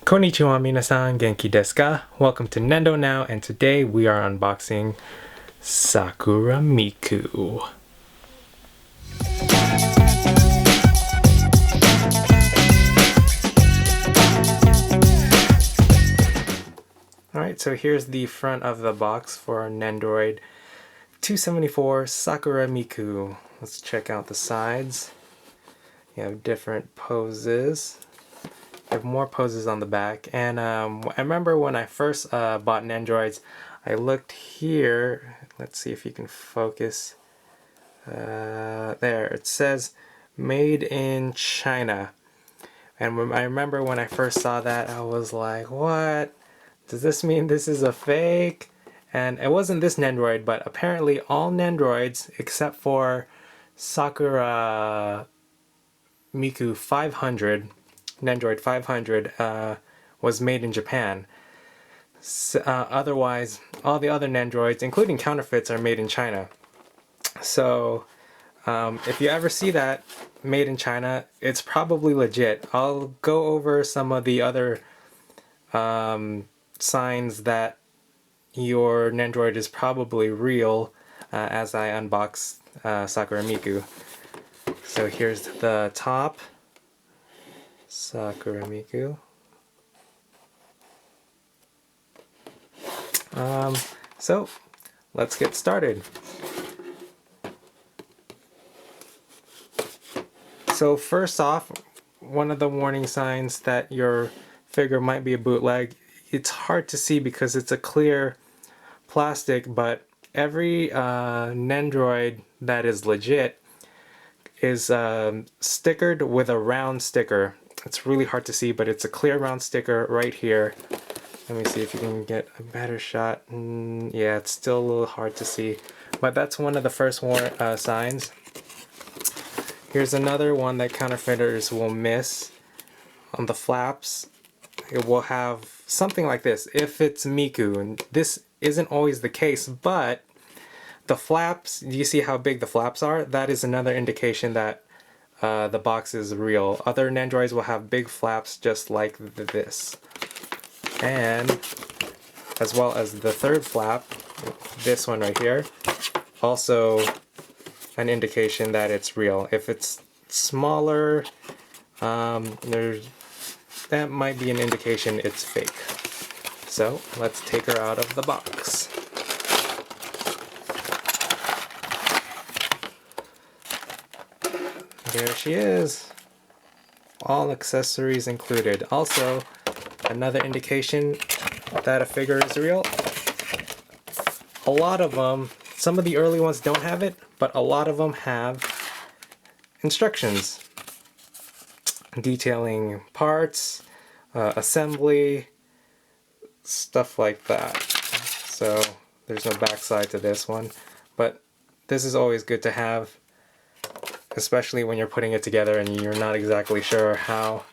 Konnichiwa minasan, genki desu ka? Welcome to Nendo Now, and today we are unboxing Sakura Miku. Alright, so here's the front of the box for our Nendoroid 274 Sakura Miku. Let's check out the sides. You have different poses. You have more poses on the back. And I remember when I first bought Nendoroids, I looked here. Let's see if you can focus. There, it says made in China. And I remember when I first saw that, I was like, what? Does this mean this is a fake? And it wasn't this Nendoroid, but apparently all Nendoroids except for Sakura Miku 500, Nendoroid 500, was made in Japan. Otherwise, all the other Nendoroids, including counterfeits, are made in China. So if you ever see that made in China, it's probably legit. I'll go over some of the other signs that your Nendoroid is probably real as I unbox Sakura Miku. So here's the top, Sakura Miku. So let's get started. So first off, one of the warning signs that your figure might be a bootleg, it's hard to see because it's a clear plastic, but every Nendoroid that is legit is stickered with a round sticker. It's really hard to see, but it's a clear round sticker right here. Let me see if you can get a better shot. Yeah, it's still a little hard to see, but that's one of the first signs. Here's another one that counterfeiters will miss. On the flaps, it will have something like this, if it's Miku, and this isn't always the case, but the flaps, do you see how big the flaps are? That is another indication that the box is real. Other Nendoroids will have big flaps just like this. And as well as the third flap, this one right here, also an indication that it's real. If it's smaller, that might be an indication it's fake. So let's take her out of the box. There she is. All accessories included. Also, another indication that a figure is real. A lot of them, some of the early ones don't have it, but a lot of them have instructions detailing parts, assembly, stuff like that. So there's no backside to this one, but this is always good to have, especially when you're putting it together and you're not exactly sure how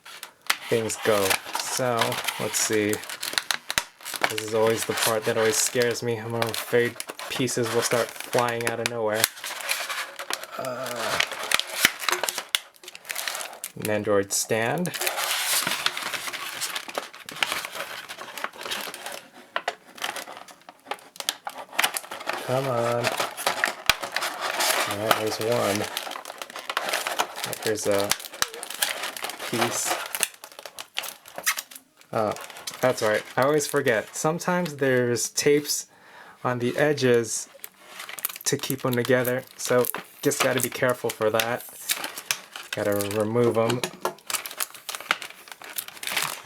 things go. So let's see. This is always the part that always scares me. I'm afraid pieces will start flying out of nowhere. Nendoroid stand. Come on. Alright, there's one. Here's a piece. Oh, that's right. I always forget. Sometimes there's tapes on the edges to keep them together, so just gotta be careful for that. Gotta remove them.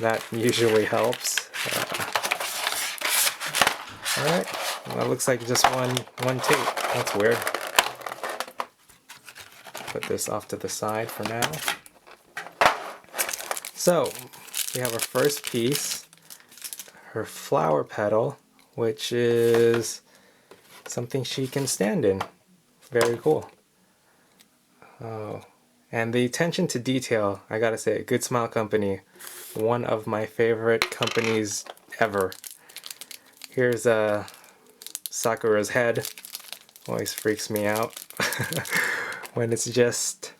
That usually helps. Alright, well, it looks like just one tape. That's weird. Put this off to the side for now. So, we have our first piece, her flower petal, which is something she can stand in. Very cool. Oh, and the attention to detail, I gotta say, Good Smile Company, one of my favorite companies ever. Here's Sakura's head. Always freaks me out when it's just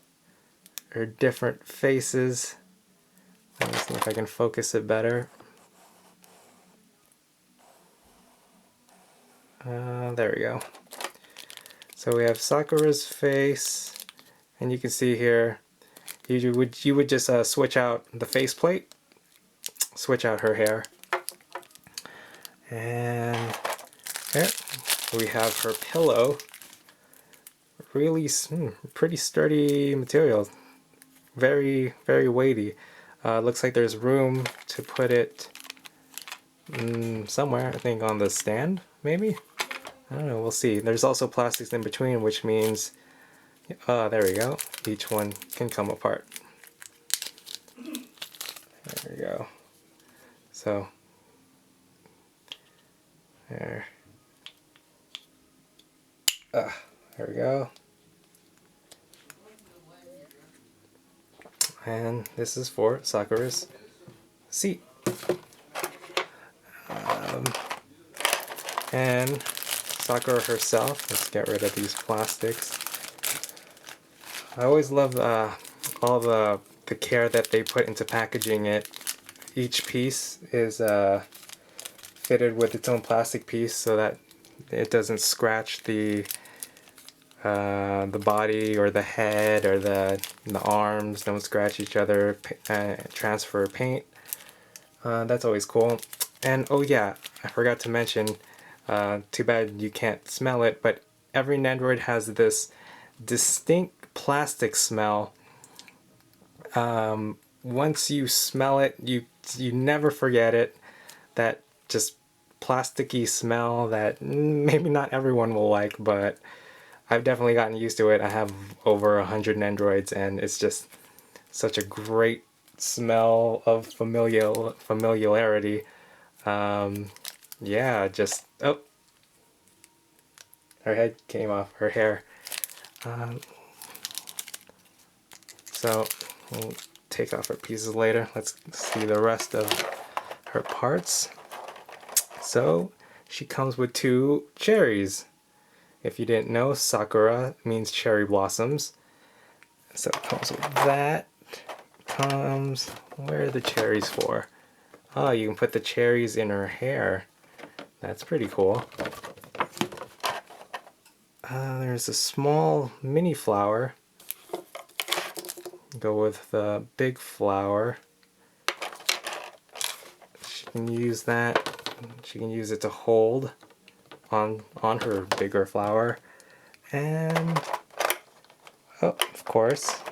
her different faces. Let me see if I can focus it better. There we go. So we have Sakura's face, and you can see here, you would just switch out the faceplate, switch out her hair, and there we have her pillow. Really pretty sturdy material, very weighty. Looks like there's room to put it somewhere, I think on the stand maybe. I don't know, we'll see. There's also plastics in between, which means there we go, each one can come apart. There we go. So there we go. And this is for Sakura's seat. And Sakura herself, let's get rid of these plastics. I always love all the care that they put into packaging it. Each piece is fitted with its own plastic piece so that it doesn't scratch the body or the head or the arms. Don't scratch each other. Transfer paint. That's always cool. And oh yeah, I forgot to mention. Too bad you can't smell it, but every Nendoroid has this distinct plastic smell. Once you smell it, you never forget it. That just plasticky smell that maybe not everyone will like, but I've definitely gotten used to it. I have over 100 Nendoroids, and it's just such a great smell of familiarity. Yeah, just oh, her head came off, her hair. So we'll take off her pieces later. Let's see the rest of her parts. So she comes with 2 cherries. If you didn't know, Sakura means cherry blossoms. So it comes with that. Where are the cherries for? Oh, you can put the cherries in her hair. That's pretty cool. There's a small mini flower. Go with the big flower. She can use that. She can use it to hold on her bigger flower. And oh, of course,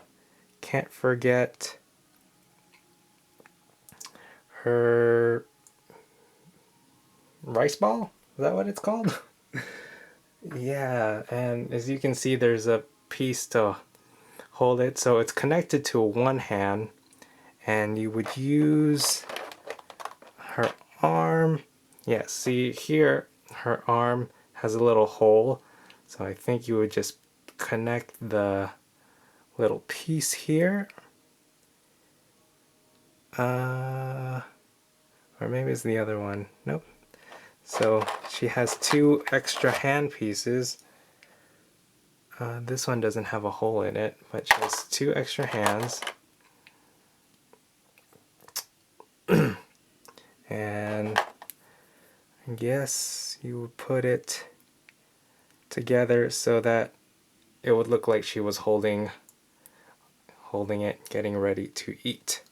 can't forget her rice ball. Is that what it's called? Yeah, and as you can see, there's a piece to hold it, so it's connected to one hand, and you would use her arm. Yeah, see here, her arm has a little hole, so I think you would just connect the little piece here. Or maybe it's the other one. Nope. So she has 2 extra hand pieces. This one doesn't have a hole in it, but she has 2 extra hands. And I guess you would put it together so that it would look like she was holding it, getting ready to eat.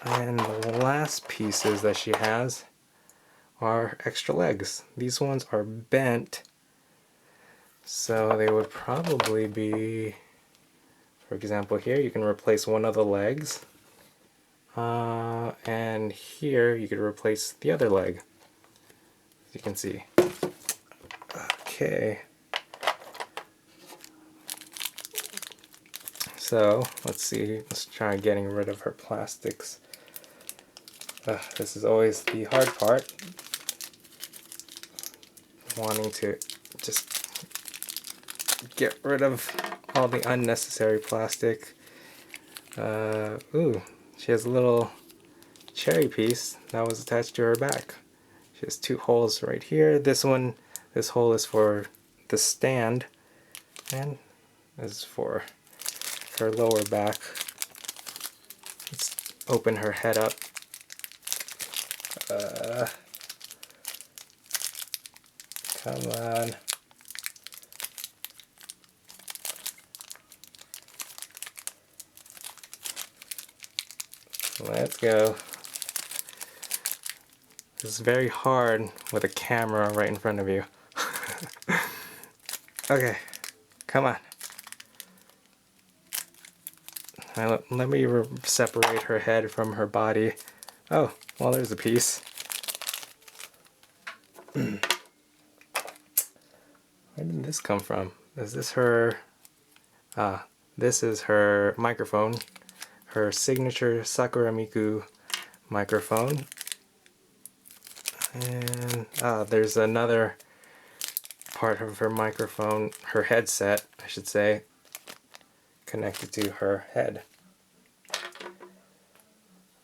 And the last pieces that she has are extra legs. These ones are bent, so they would probably be, for example, here you can replace one of the legs, and here you could replace the other leg, as you can see. Okay, so let's see, let's try getting rid of her plastics. This is always the hard part, wanting to just get rid of all the unnecessary plastic. Ooh, she has a little cherry piece that was attached to her back. She has 2 holes right here. This hole is for the stand, and this is for her lower back. open her head up. Come on. Let's go. This is very hard with a camera right in front of you. Okay, come on. Let me separate her head from her body. Oh, well, there's a piece. Where did this come from? Is this her? This is her microphone. Her signature Sakura Miku microphone. And there's another part of her microphone, her headset, I should say, connected to her head.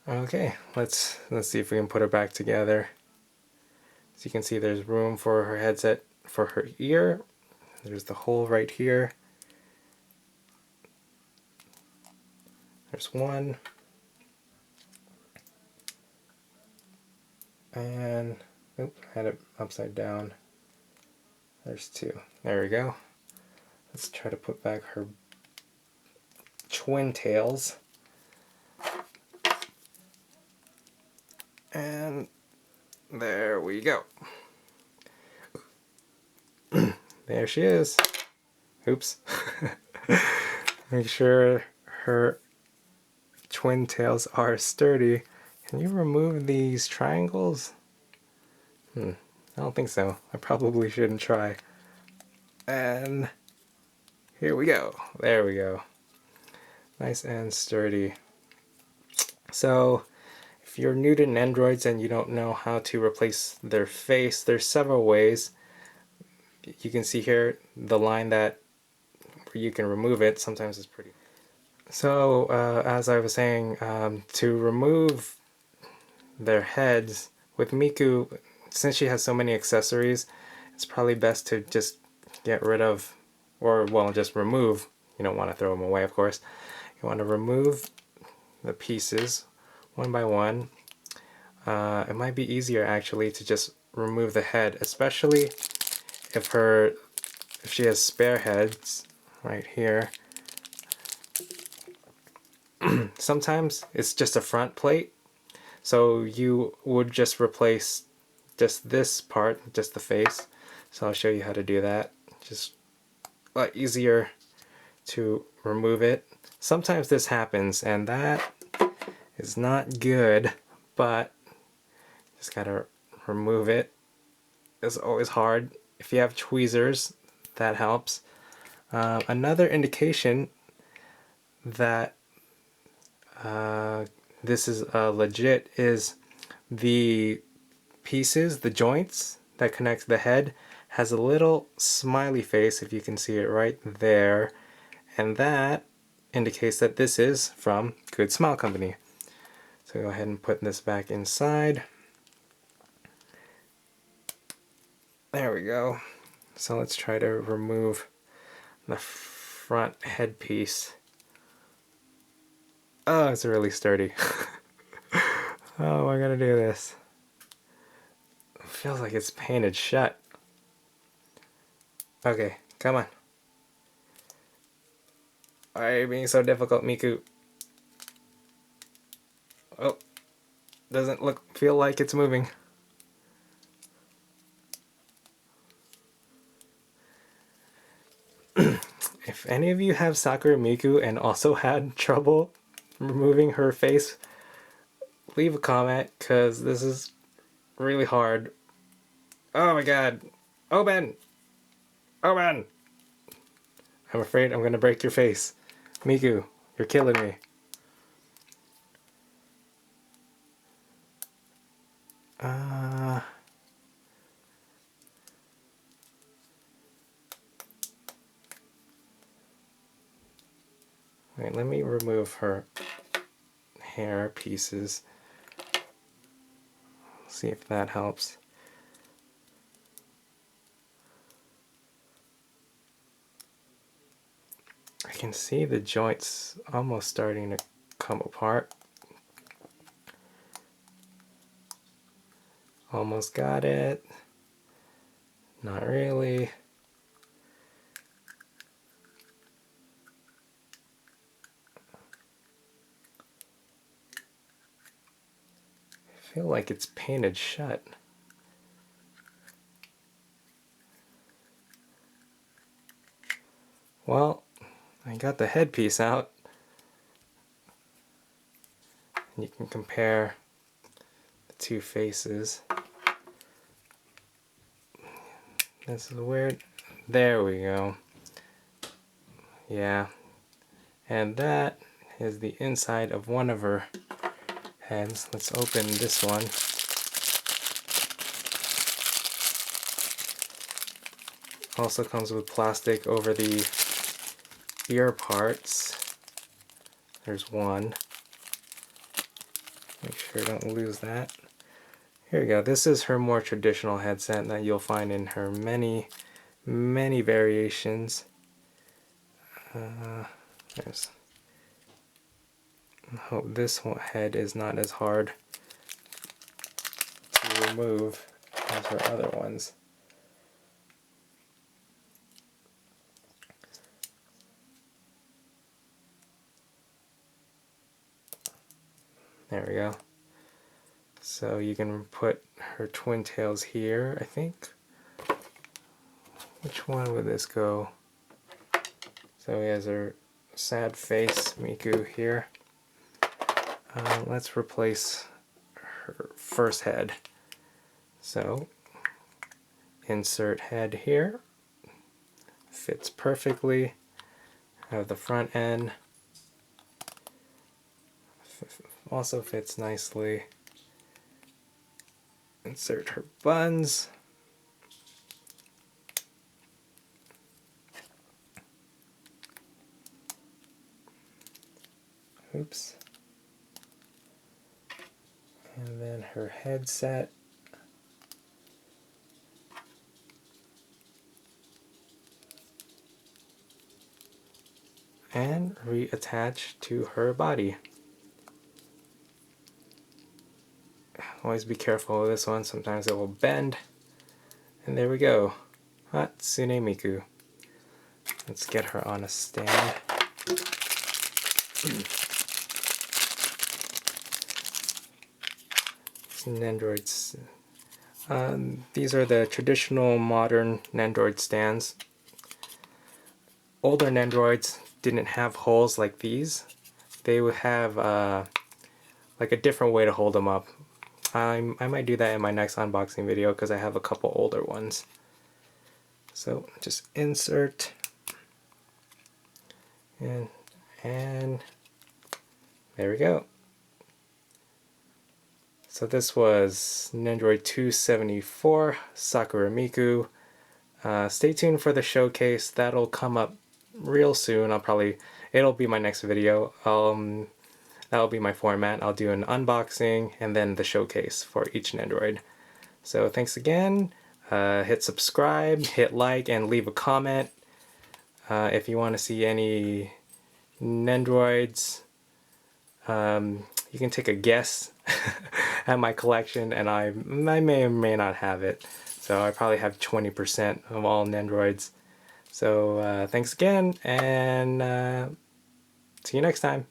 Okay, let's see if we can put her back together. As you can see, there's room for her headset for her ear. There's the hole right here. There's one. And, oops, I had it upside down. There's two. There we go. Let's try to put back her twin tails. And there we go. There she is. Oops. Make sure her twin tails are sturdy. Can you remove these triangles? I don't think so. I probably shouldn't try. And here we go. There we go. Nice and sturdy. So, if you're new to Nendoroids and you don't know how to replace their face, there's several ways. You can see here the line that where you can remove it. Sometimes it's pretty. So, as I was saying, to remove their heads with Miku, since she has so many accessories, it's probably best to just get rid of, or well, just remove. You don't want to throw them away, of course. You want to remove the pieces one by one. It might be easier actually to just remove the head, especially if she has spare heads right here. Sometimes it's just a front plate, so you would just replace just this part, just the face. So I'll show you how to do that. Just a lot easier to remove it. Sometimes this happens and that is not good, but just gotta remove it. It's always hard. If you have tweezers, that helps. Another indication that this is legit is the pieces, the joints that connect the head has a little smiley face, if you can see it right there, and that indicates that this is from Good Smile Company. So go ahead and put this back inside. There we go. So let's try to remove the front headpiece. Oh, it's really sturdy. Oh, I gotta do this. It feels like it's painted shut. Okay, come on. Why are you being so difficult, Miku? Oh, doesn't feel like it's moving. If any of you have Sakura Miku and also had trouble removing her face, leave a comment, because this is really hard. Oh my god. Open! Open! I'm afraid I'm gonna break your face. Miku, you're killing me. Wait, let me remove her hair pieces. See if that helps. I can see the joints almost starting to come apart. Almost got it. Not really. I feel like it's painted shut. Well, I got the headpiece out. And you can compare the two faces. This is weird. There we go. Yeah. And that is the inside of one of her heads. Let's open this one. Also comes with plastic over the ear parts. There's one. Make sure I don't lose that. Here we go. This is her more traditional headset that you'll find in her many variations. There's. I hope this head is not as hard to remove as her other ones. There we go. So you can put her twin tails here, I think. Which one would this go? So he has her sad face, Miku, here. Let's replace her first head. So, insert head here. Fits perfectly. Have the front end. Also fits nicely. Insert her buns. Oops. And then her headset. And reattach to her body. Always be careful with this one, sometimes it will bend. And there we go. Hatsune Miku. Let's get her on a stand. Nendoroids. These are the traditional modern Nendoroid stands. Older Nendoroids didn't have holes like these. They would have like a different way to hold them up. I might do that in my next unboxing video because I have a couple older ones. So just insert and there we go. So this was Nendoroid 274, Sakura Miku. Stay tuned for the showcase. That'll come up real soon. It'll be my next video. That'll be my format. I'll do an unboxing and then the showcase for each Nendoroid. So thanks again. Hit subscribe, hit like, and leave a comment. If you want to see any Nendoroids, you can take a guess at my collection, and I may or may not have it. So I probably have 20% of all Nendoroids. So thanks again, and see you next time.